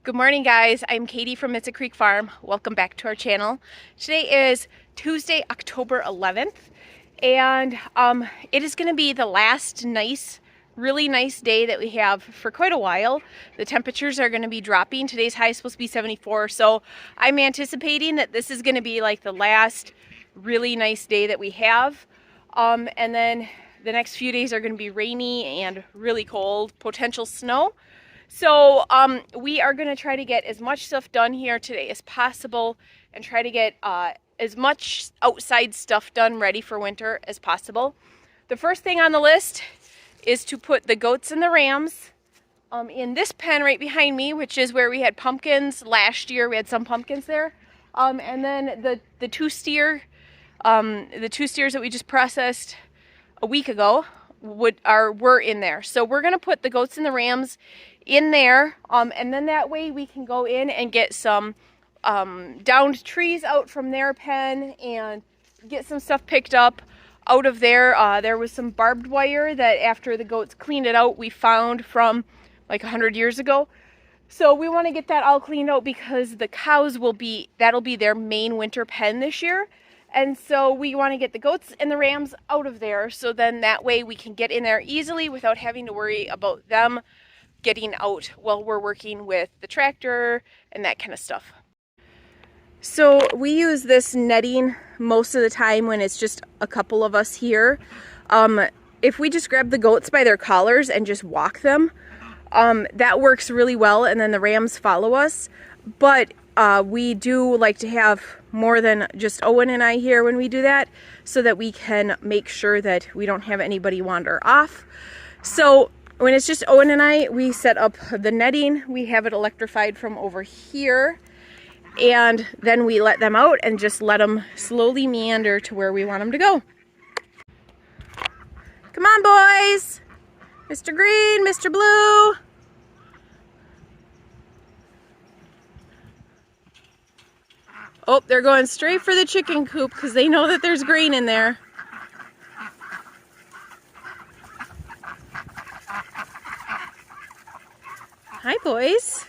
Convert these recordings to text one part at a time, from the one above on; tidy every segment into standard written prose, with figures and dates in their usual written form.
Good morning, guys. I'm Katie from Mitza Creek Farm. Welcome back to our channel. Today is Tuesday, October 11th, and it is going to be the last really nice day that we have for quite a while. The temperatures are going to be dropping. Today's high is supposed to be 74, so I'm anticipating that this is going to be like the last really nice day that we have. And then the next few days are going to be rainy and really cold, potential snow. So we are going to try to get as much stuff done here today as possible and try to get as much outside stuff done ready for winter as possible. The first thing on the list is to put the goats and the rams in this pen right behind me, which is where we had pumpkins last year. We had some pumpkins there. And then the two steers that we just processed a week ago were in there. So we're going to put the goats and the rams in there, and then that way we can go in and get some downed trees out from their pen and get some stuff picked up out of there. There was some barbed wire that after the goats cleaned it out we found from like 100 years ago. So we want to get that all cleaned out because the cows that'll be their main winter pen this year. And so we want to get the goats and the rams out of there, so then that way we can get in there easily without having to worry about them getting out while we're working with the tractor and that kind of stuff. So we use this netting most of the time when it's just a couple of us here. If we just grab the goats by their collars and just walk them, that works really well, and then the rams follow us. But we do like to have more than just Owen and I here when we do that, so that we can make sure that we don't have anybody wander off. So when it's just Owen and I, we set up the netting. We have it electrified from over here, and then we let them out and just let them slowly meander to where we want them to go. Come on, boys! Mr. Green, Mr. Blue! Oh, they're going straight for the chicken coop because they know that there's grain in there. Hi, boys.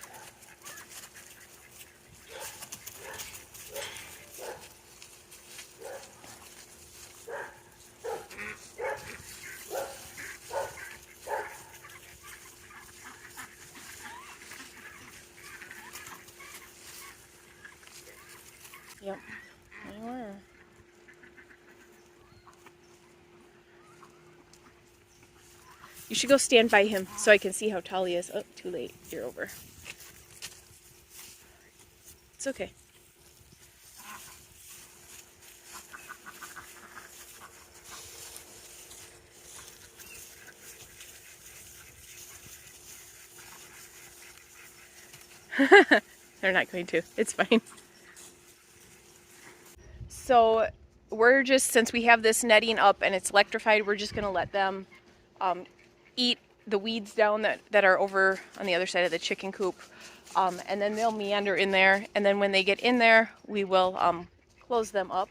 Yep, they were. You should go stand by him so I can see how tall he is. Oh, too late. You're over. It's okay. They're not going to. It's fine. So we're just, since we have this netting up and it's electrified, we're just going to let them eat the weeds down that are over on the other side of the chicken coop. And then they'll meander in there. And then when they get in there, we will close them up.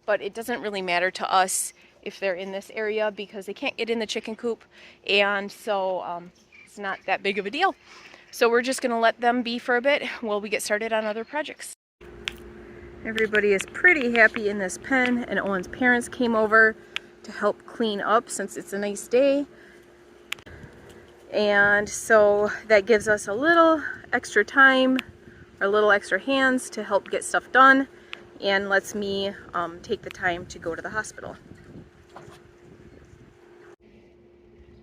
But it doesn't really matter to us if they're in this area because they can't get in the chicken coop. And so it's not that big of a deal. So we're just going to let them be for a bit while we get started on other projects. Everybody is pretty happy in this pen, and Owen's parents came over to help clean up since it's a nice day. And so that gives us a little extra time, or a little extra hands to help get stuff done, and lets me take the time to go to the hospital.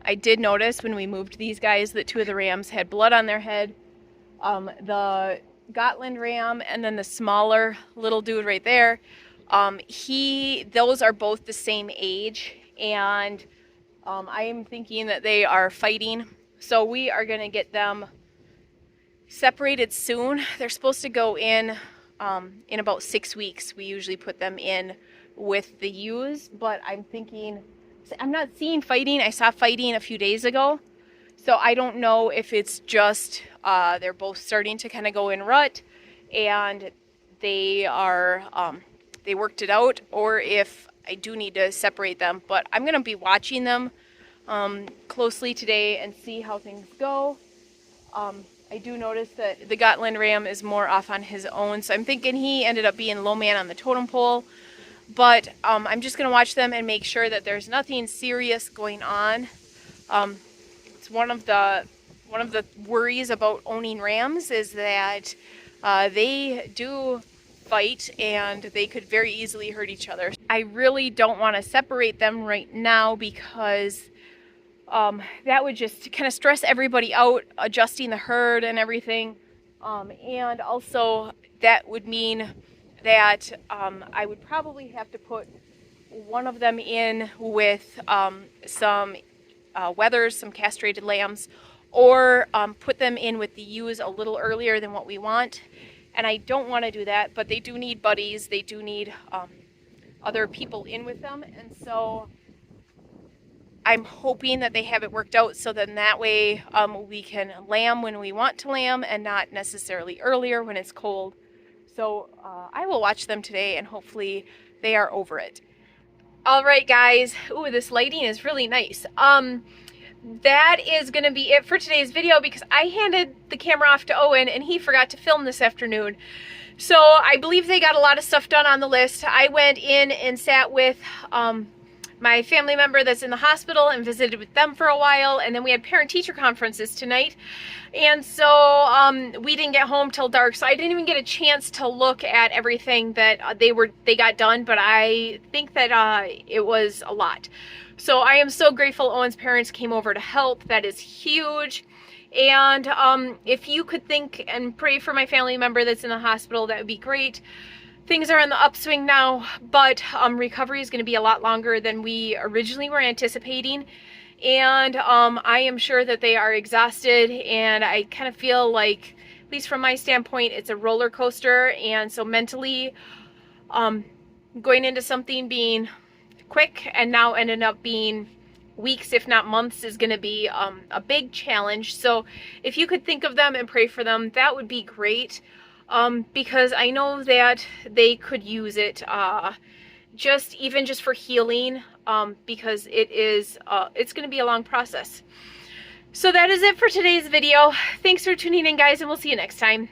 I did notice when we moved these guys that two of the rams had blood on their head. The Gotland ram and then the smaller little dude right there, those are both the same age, and I am thinking that they are fighting. So we are going to get them separated soon. They're supposed to go in about 6 weeks. We usually put them in with the ewes, but I'm thinking, I'm not seeing fighting. I saw fighting a few days ago. So I don't know if it's just they're both starting to kind of go in rut and they worked it out, or if I do need to separate them. But I'm going to be watching them closely today and see how things go. I do notice that the Gotland ram is more off on his own, so I'm thinking he ended up being low man on the totem pole. But I'm just going to watch them and make sure that there's nothing serious going on. It's one of the worries about owning rams is that they do fight and they could very easily hurt each other. I really don't want to separate them right now because that would just kind of stress everybody out, adjusting the herd and everything. And also that would mean that I would probably have to put one of them in with some wethers, some castrated lambs, or put them in with the ewes a little earlier than what we want. And I don't want to do that, but they do need buddies. They do need other people in with them. And so I'm hoping that they have it worked out so then that way we can lamb when we want to lamb and not necessarily earlier when it's cold. So I will watch them today and hopefully they are over it. All right, guys. Ooh, this lighting is really nice. That is going to be it for today's video because I handed the camera off to Owen and he forgot to film this afternoon. So I believe they got a lot of stuff done on the list. I went in and sat with my family member that's in the hospital and visited with them for a while, and then we had parent-teacher conferences tonight, and so we didn't get home till dark, so I didn't even get a chance to look at everything that they got done, but I think that it was a lot. So I am so grateful Owen's parents came over to help. That is huge. And if you could think and pray for my family member that's in the hospital, that would be great. Things are on the upswing now, but recovery is going to be a lot longer than we originally were anticipating. And I am sure that they are exhausted, and I kind of feel like, at least from my standpoint, it's a roller coaster. And so mentally, going into something being quick and now ended up being weeks, if not months, is going to be a big challenge. So if you could think of them and pray for them, that would be great. Because I know that they could use it just for healing, because it's going to be a long process. So that is it for today's video. Thanks for tuning in, guys, and we'll see you next time.